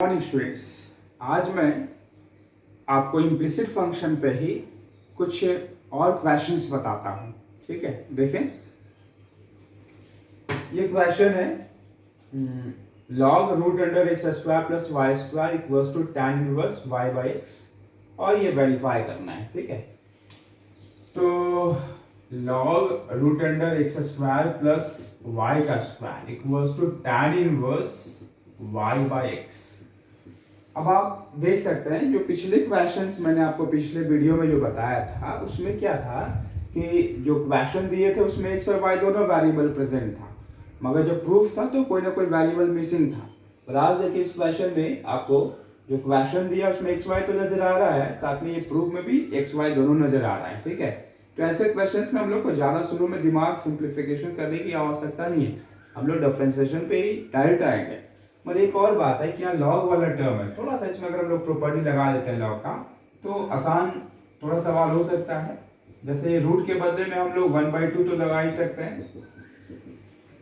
Morning students, आज मैं आपको इम्प्लिसिट फंक्शन पे ही कुछ और क्वेश्चंस बताता हूँ। ठीक है, देखें ये क्वेश्चन है log root under x square plus y square equals to tan inverse y by x, और ये वेरीफाई करना है। ठीक है, तो log root under x square plus y का square equals to tan inverse y by x. अब आप देख सकते हैं जो पिछले क्वेश्चंस मैंने आपको पिछले वीडियो में जो बताया था उसमें क्या था कि जो क्वेश्चन दिए थे उसमें एक्स और वाई दोनों वेरिएबल प्रेजेंट था, मगर जो प्रूफ था तो कोई ना कोई वेरिएबल मिसिंग था। पर आज देखिए इस क्वेश्चन में आपको जो क्वेश्चन दिया उसमें एक्स वाई तो नजर आ रहा है, साथ में ये प्रूफ में भी एक्स वाई दोनों नजर आ रहा है। ठीक है, तो ऐसे क्वेश्चन में हम लोग को ज्यादा शुरू में दिमाग सिंप्लीफिकेशन करने की आवश्यकता नहीं है, हम लोग डिफरेंशिएशन पे ही डायरेक्ट आएंगे। मगर एक और बात है कि यहाँ लॉग वाला टर्म है, थोड़ा सा इसमें अगर हम लोग प्रॉपर्टी लगा देते हैं लॉग का तो आसान थोड़ा सवाल हो सकता है। जैसे रूट के बदले में हम लोग 1/2 तो लगा ही सकते हैं,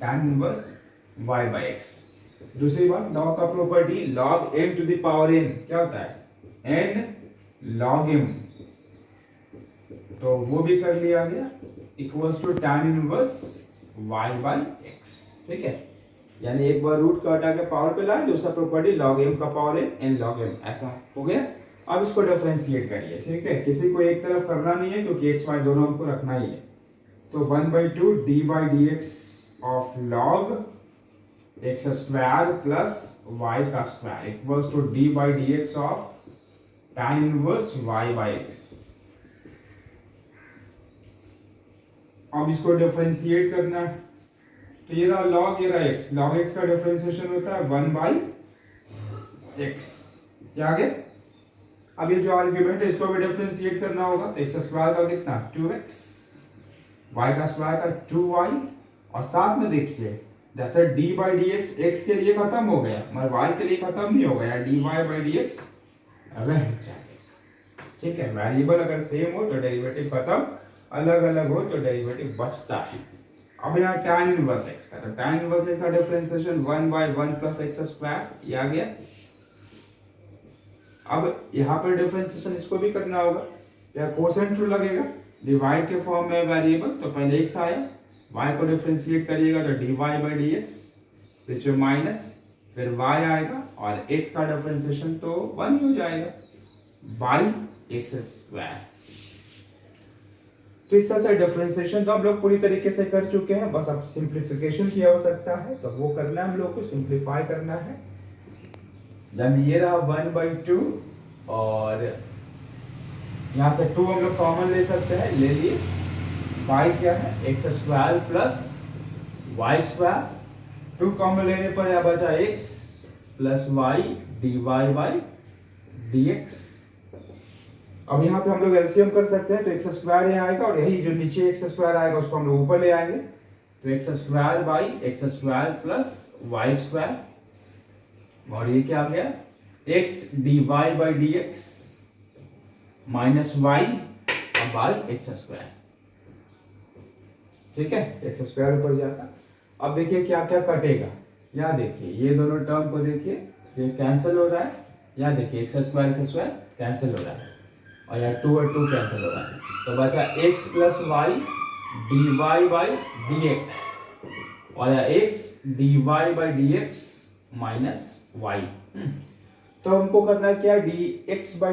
tan inverse y by x. दूसरी बात लॉग का property log m to the power n क्या होता है, n log m, तो वो भी कर लिया गया equals to tan inverse y by x. ठीक है, यानी एक बार रूट का हटा के पावर पे लाए, दूसरा प्रॉपर्टी log m का पावर n log m, ऐसा हो गया। अब इसको डिफरेंशिएट करिए। ठीक है, किसी को एक तरफ करना नहीं है क्योंकि x y दोनों हमको रखना ही है। तो 1/2 d by d x of log x square plus y का square equals to d by d x of tan inverse y by x. अब इसको डिफरेंशिएट करना है, तो ये रहा log, ये रहा x, log x का डिफरेंशिएशन होता है 1 बाई x। क्या आगे, अब ये जो आर्ग्यूमेंट है इसको भी डिफरेंशिएट करना होगा, तो x स्क्वायर का कितना 2x, y का स्क्वायर का 2y, और साथ में देखिए जैसे d by d x x के लिए खत्म हो गया मगर y के लिए खत्म नहीं हो गया, dy बाई डी एक्स रह जाएगा। ठीक है, वेरिएबल अगर सेम हो तो डेरिवेटिव खत्म, अलग अलग हो तो डेरिवेटिव बचता है। अब यहाँ tan इनवर्स x का, तो tan इनवर्स x का differentiation 1 by 1 plus x square, ये आ गया। अब यहाँ पर डिफरेंशिएशन इसको भी करना होगा, या कोसेंट रूल लगेगा, डिवाइड के फॉर्म में वेरिएबल, तो पहले x आया, y को डिफरेंशिएट करिएगा तो dy by d x, which minus, फिर y आएगा और x का डिफरेंशिएशन तो 1 ही हो जाएगा बाई एक्स स्क्वायर। तो इस तरह से डिफरेंशिएशन तो हम लोग पूरी तरीके से कर चुके हैं, बस अब सिंप्लीफिकेशन की आवश्यकता है, तो वो करना है हम लोग को, सिंप्लीफाई करना है। यानी ये रहा 1/2 और यहाँ से 2 हम लोग कॉमन ले सकते हैं, ले लिए। y क्या है, x square plus y square, 2 common लेने पर यहाँ बचा x plus y d y by d x. अब यहाँ पे हम लोग एलसीएम कर सकते हैं, तो एक्स स्क्वायर यहाँ आएगा और यही जो नीचे एक्स स्क्वायर आएगा उसको हम लोग ऊपर ले आएंगे, तो x square by x square plus y square, और ये क्या आ गया x d y by d x minus y by x square. ठीक है, एक्स स्क्वायर ऊपर जाता। अब देखिए क्या क्या कटेगा, यहाँ देखिए ये दोनों टर्म को देखिए, ये कैंसिल हो रहा है, यहाँ देखिए एक्स स्क्वायर कैंसिल हो रहा है, और यहाँ 2 और 2 कैंसिल हो रहा है, तो बचा x plus y d y by d x, और यहाँ x d y by d x minus y. तो हमको करना है क्या, d x by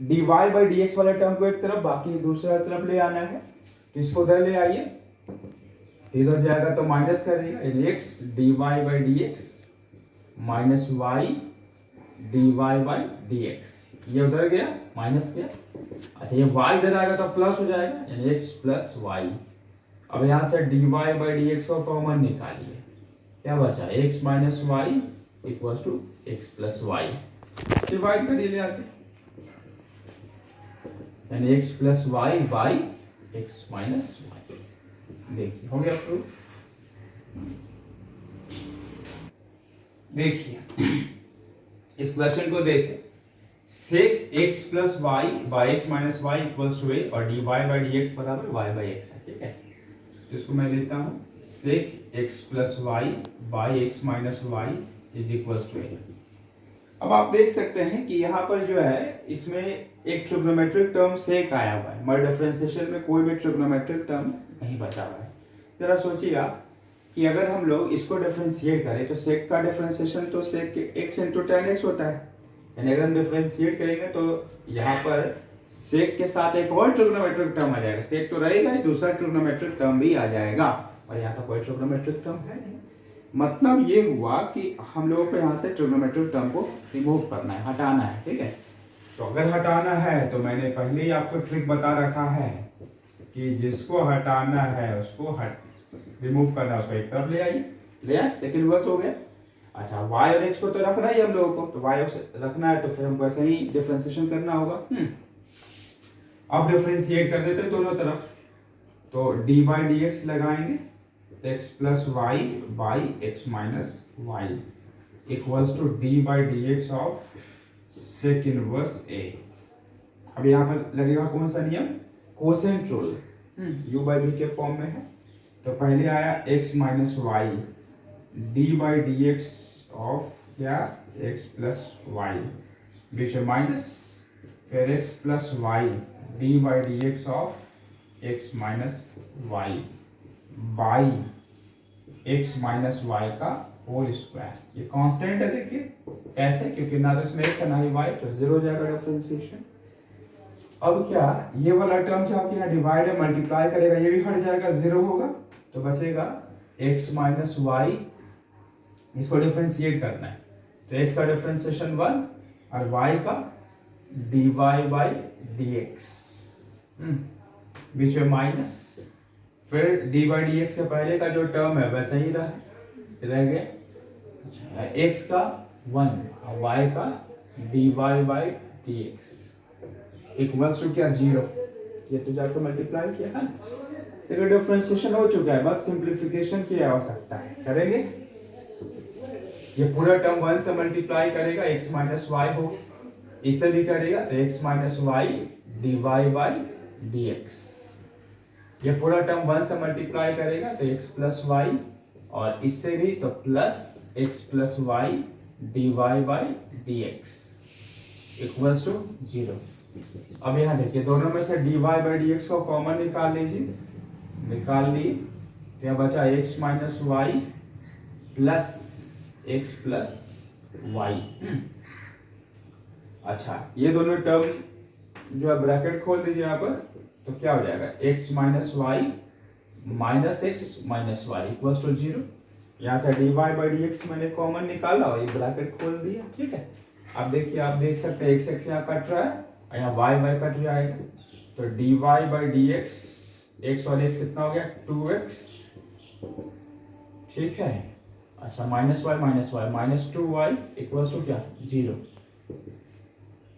d y by d x वाले टर्म को एक तरफ, बाकी दूसरा तरफ ले आना है, तो इसको उधर ले आइए, इधर जाएगा तो माइनस करिएगा, x d y by d x minus y d y by d x, ये उधर गया माइनस गया। अच्छा, ये y इधर आएगा तो प्लस हो जाएगा, यानी x प्लस वाई। अब यहाँ से dy बाई डी एक्स को कॉमन निकालिए, क्या बचा x minus y equals to x plus y, divide करिए ले आके, यानी x plus y by x minus y. देखिए हो गया प्रूफ। देखिए इस क्वेश्चन को देखिए, sec x plus y by x minus y equals to a, और dy बाई डी एक्स बराबर y बाई एक्स है। ठीक है, तो इसको मैं लेता हूँ सेक x plus y by x minus y is equals to a। अब आप देख सकते हैं कि यहाँ पर जो है इसमें एक ट्रिग्नोमेट्रिक टर्म सेक आया हुआ है, मगर डिफरेंशिएशन में कोई भी ट्रिग्नोमेट्रिक टर्म नहीं बचा हुआ है। जरा सोचिएगा कि अगर हम लोग इसको डिफरेंशिएट करें तो सेक का डिफरेंशिएशन तो सेक x इंटू टेन एक्स होता है, यानी अगर हम डिफरेंशिएट करेंगे तो यहाँ पर सेक के साथ एक और ट्रिग्नोमेट्रिक टर्म आ जाएगा, सेक तो रहेगा ही, दूसरा ट्रिग्नोमेट्रिक टर्म भी आ जाएगा, और यहाँ तो कोई ट्रिग्नोमेट्रिक टर्म है नहीं। मतलब ये हुआ कि हम लोगों को यहाँ से ट्रिग्नोमेट्रिक टर्म को रिमूव करना है, हटाना है, ठीक है। तो अगर हटाना है तो मैंने पहले ही आपको ट्रिक बता रखा है कि जिसको हटाना है उसको रिमूव करना है, उसको एक तरफ ले आइए, ले आए, सेकेंड वर्स हो गया। अच्छा, y और x को तो रखना ही हम लोगों को, तो y रखना है तो फिर हमको ऐसे ही डिफरेंशिएशन करना होगा। अब डिफरेंशिएट कर देते हैं दोनों तरफ, तो dy dx लगाएंगे, x plus y by x minus y equals to d by d x of sec inverse a. अब यहाँ पर लगेगा कौन सा नियम, quotient rule, u by v के फॉर्म में है। तो पहले आया x minus y d by d x of क्या, x प्लस वाई, बीच में माइनस, फिर x plus y d by d x of x minus y by x minus y का होल स्क्वायर। ये कांस्टेंट है, देखिए कैसे, क्योंकि ना तो इसमें x है ना ही y, तो जीरो हो जाएगा डिफरेंशिएशन। अब क्या, ये वाला टर्म जो आपके यहाँ डिवाइड है मल्टीप्लाई करेगा, ये भी हट जाएगा, जीरो होगा, तो बचेगा x माइनस वाई, इसको डिफरेंशिएट करना है, तो x का डिफरेंशिएशन 1 और y का dy बाई dx, बीच में माइनस, फिर डी बाई डी एक्स के पहले का जो टर्म है वैसे ही रह गया, x का 1 और y का d y by d x equals to क्या, 0। ये तो जाकर मल्टीप्लाई किया है, देखो डिफरेंशिएशन हो चुका है, बस सिंप्लीफिकेशन की आवश्यकता है, करेंगे। ये पूरा टर्म 1 से मल्टीप्लाई करेगा, x माइनस वाई हो, इसे भी करेगा तो x minus y d y by d x. ये पूरा टर्म 1 से मल्टीप्लाई करेगा तो x प्लस वाई, और इससे भी तो plus x plus y d y by d x equals to 0। अब यहाँ देखिए दोनों में से d y by d x को कॉमन निकाल लीजिए, निकाल लिए तो यहाँ बचा x minus y plus x plus y. अच्छा, ये दोनों टर्म जो है ब्रैकेट खोल दीजिए यहाँ पर, तो क्या हो जाएगा, x minus y minus x minus y equals to 0। यहाँ से d y by d x मैंने कॉमन निकाला और ये ब्रैकेट खोल दिया, ठीक है। अब देखिए, आप देख सकते हैं x x यहाँ कट रहा है और यहाँ y y कट जाएगा, तो d y by d x, x और एक्स कितना हो गया, 2x, ठीक है। अच्छा, minus y minus 2y equals to क्या, 0।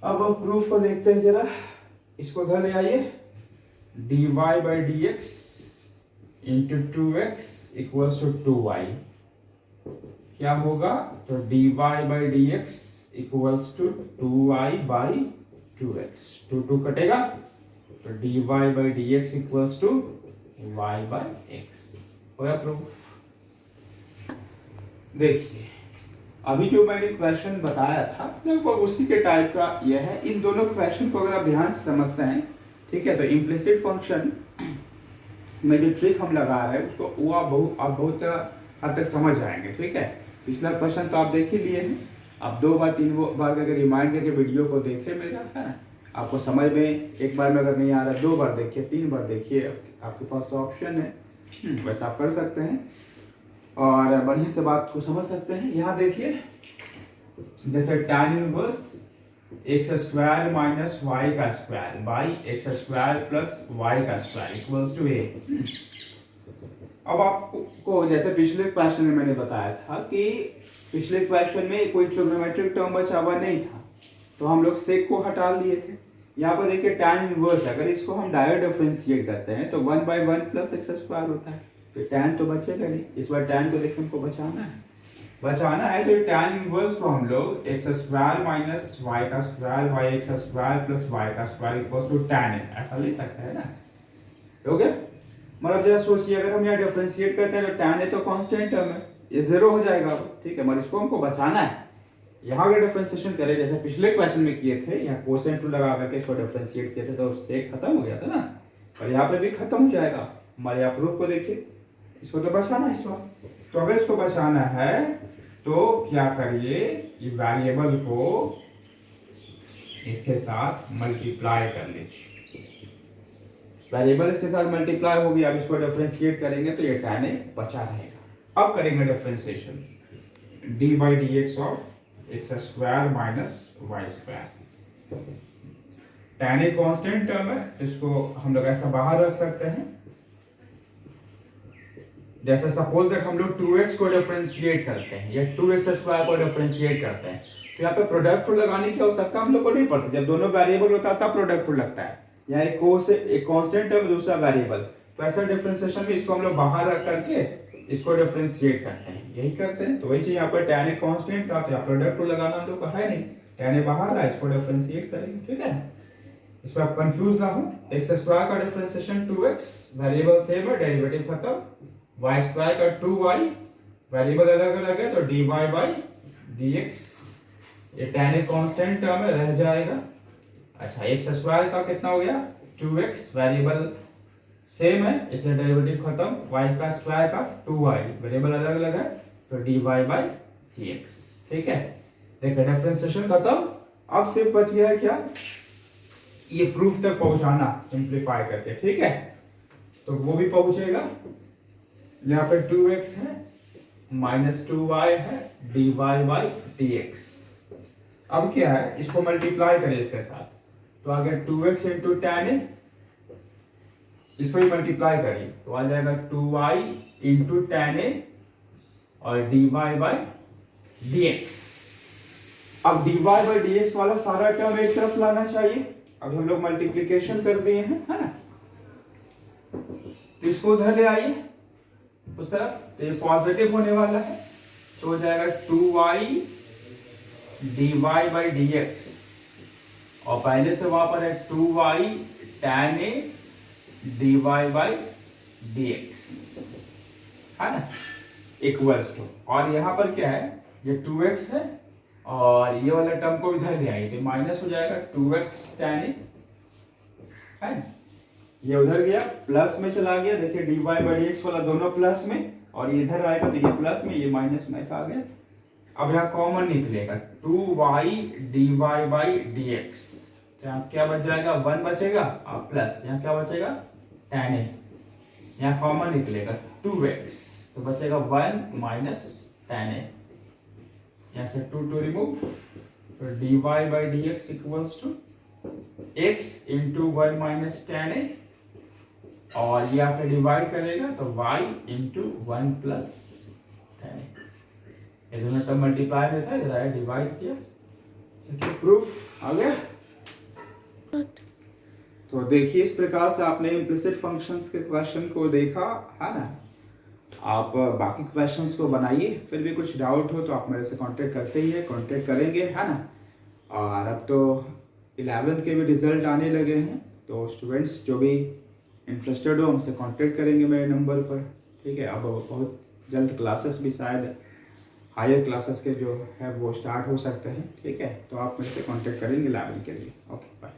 अब प्रूफ को देखते हैं जरा, इसको उधर ले आइए, d y by d x into 2x equals to 2y क्या होगा, तो d y by d x equals to 2y by 2x, 2 कटेगा, तो d y by d x equals to y by x. हो गया प्रूफ। देखिए, अभी जो मैंने क्वेश्चन बताया था लगभग उसी के टाइप का यह है। इन दोनों क्वेश्चन को अगर आप ध्यान से समझते हैं, ठीक है, तो इम्प्लिसिट फंक्शन में जो ट्रिक हम लगा रहे हैं उसको वो आप बहुत हद तक समझ जाएंगे, ठीक है। पिछला क्वेश्चन तो आप देख ही लिए हैं, आप 2 बार 3 बार अगर रिमाइंड करके वीडियो को देखें मेरा, है ना, आपको समझ में एक बार में अगर नहीं आ रहा 2 बार देखिए, 3 बार देखिए, आपके पास तो ऑप्शन है, वैसे आप कर सकते हैं और बढ़िया से बात को समझ सकते हैं। यहाँ देखिए, जैसे tan inverse x square minus y का square by x square plus y का स्क्वायर इक्वल्स टू ए। अब आपको जैसे पिछले क्वेश्चन में मैंने बताया था कि पिछले क्वेश्चन में कोई ट्रिग्नोमेट्रिक टर्म बचा हुआ नहीं था, तो हम लोग सेक को हटा लिए थे। यहाँ पर देखिए tan इनवर्स, अगर इसको हम डायरेक्ट डिफरेंशिएट करते हैं तो 1/1 प्लस एक्स स्क्वायर होता है, तो tan तो बचेगा नहीं, इस बार tan को देखिए हमको बचाना है तो tan इनवर्स को हम लोग एक्स स्क्वायर माइनस वाई का square by x square plus y का स्क्वायर इक्वल्स टू tan ऐसा ले सकते हैं ना, हो गया। मतलब जरा सोचिए, अगर हम यहाँ डिफरेंशिएट करते हैं तो tan है तो कांस्टेंट टर्म है, ये 0 हो जाएगा, ठीक है, मगर इसको हमको बचाना है, यहाँ अगर डिफरेंशिएशन करें जैसे पिछले क्वेश्चन में किए थे, यहाँ कोसेंट टू लगा करके इसको डिफरेंशिएट किए थे तो उससे खत्म हो गया था ना, और यहाँ पे भी खत्म हो जाएगा। हमारे यहाँ प्रूफ को देखिए, इसको तो बचाना है इस बार। तो अगर इसको बचाना है तो क्या करिए, ये वेरिएबल को इसके साथ मल्टीप्लाई कर लीजिए। वेरिएबल इसके साथ मल्टीप्लाई होगी, अब इसको डिफरेंशिएट करेंगे तो ये tan a बचा रहेगा। अब करेंगे differentiation, d by d x of x square minus y square. tan a constant term है, इसको हम लोग ऐसा बाहर रख सकते हैं। जैसे सपोज दैट हम लोग 2x को डिफरेंशिएट करते हैं या 2x स्क्वायर को डिफरेंशिएट करते हैं, तो यहाँ पे प्रोडक्ट रूल लगाने की आवश्यकता हम लोग को नहीं पड़ती। जब दोनों वेरिएबल होता है तब प्रोडक्ट रूल लगता है, या एक कांस्टेंट टर्म दूसरा वेरिएबल, तो ऐसा डिफरेंशिएशन में इसको हम लोग बाहर रख करके इसको डिफरेंशिएट करते हैं, यही करते हैं। तो वही चीज यहाँ पर tan a कांस्टेंट था तो यहाँ प्रोडक्ट रूल लगाना हम लोग का है नहीं, tan a बाहर है, इसको डिफरेंशिएट करेंगे, ठीक है। इसमें आप कंफ्यूज ना हो, एक्स स्क्वायर का डिफरेंशिएशन 2x, वेरिएबल सेम है, डेरिवेटिव खत्म, y स्क्वायर का 2y, वेरिएबल अलग अलग है तो dy बाई dx, ये tan a कांस्टेंट टर्म में रह जाएगा। अच्छा, एक्स स्क्वायर का कितना हो गया 2x, वेरिएबल सेम है इसलिए डेरिवेटिव खत्म, y का स्क्वायर का 2y, वेरिएबल अलग अलग है तो dy बाई dx, ठीक है। देखिए डिफरेंशिएशन खत्म। अब सिर्फ बच गया है क्या, ये प्रूफ तक पहुंचाना सिंप्लीफाई करके, ठीक है। तो वो भी पहुंचेगा, यहाँ पे 2x है माइनस 2y है dy बाई dx। अब क्या है, इसको मल्टीप्लाई करें इसके साथ, तो आगे 2x इंटू tan a, इसको ही मल्टीप्लाई करिए तो आ जाएगा 2y इंटू tan a और dy बाई dx। अब dy बाई dx वाला सारा टर्म एक तरफ लाना चाहिए। अब हम लोग मल्टीप्लिकेशन कर दिए हैं, है ना, तो इसको उधर ले आइए उस तरफ, तो ये पॉजिटिव होने वाला है तो हो जाएगा 2y dy बाई dx, और पहले से वहां पर है 2y tan a dy बाई dx, है ना, इक्वल्स टू, और यहाँ पर क्या है, ये 2x है और ये वाला टर्म को इधर ले आइए तो माइनस हो जाएगा 2x tan a, है ना, ये उधर गया प्लस में चला गया, देखिए dy बाई dx वाला दोनों प्लस में, और ये इधर आएगा तो ये प्लस में, ये माइनस में ऐसा आ गया। अब यहाँ कॉमन निकलेगा 2y dy बाई dx, यहाँ क्या बच जाएगा 1 बचेगा और प्लस यहाँ क्या बचेगा tan a, यहाँ कॉमन निकलेगा 2x तो बचेगा 1 माइनस tan a, यहाँ से 2 टू रिमूव, तो dy बाई dx equals to x into 1 minus tan a, और ये आपका डिवाइड करेगा तो y into 1 plus tan a, ये दोनों टर्म मल्टीप्लाई में था, इधर डिवाइड किया, ठीक है, प्रूफ आ गया। तो देखिए इस प्रकार से आपने इम्प्लिसिट फंक्शंस के क्वेश्चन को देखा, है ना। आप बाकी क्वेश्चंस को बनाइए, फिर भी कुछ डाउट हो तो आप मेरे से कांटेक्ट करते ही है, कांटेक्ट करेंगे, है ना। और अब तो 11th के भी रिजल्ट आने लगे हैं, तो स्टूडेंट्स जो भी इंटरेस्टेड हो हमसे कांटेक्ट करेंगे मेरे नंबर पर, ठीक है। अब बहुत जल्द क्लासेस भी शायद हायर क्लासेस के जो है वो स्टार्ट हो सकते हैं, ठीक है। तो आप मेरे से कांटेक्ट करेंगे 11 के लिए। Okay bye.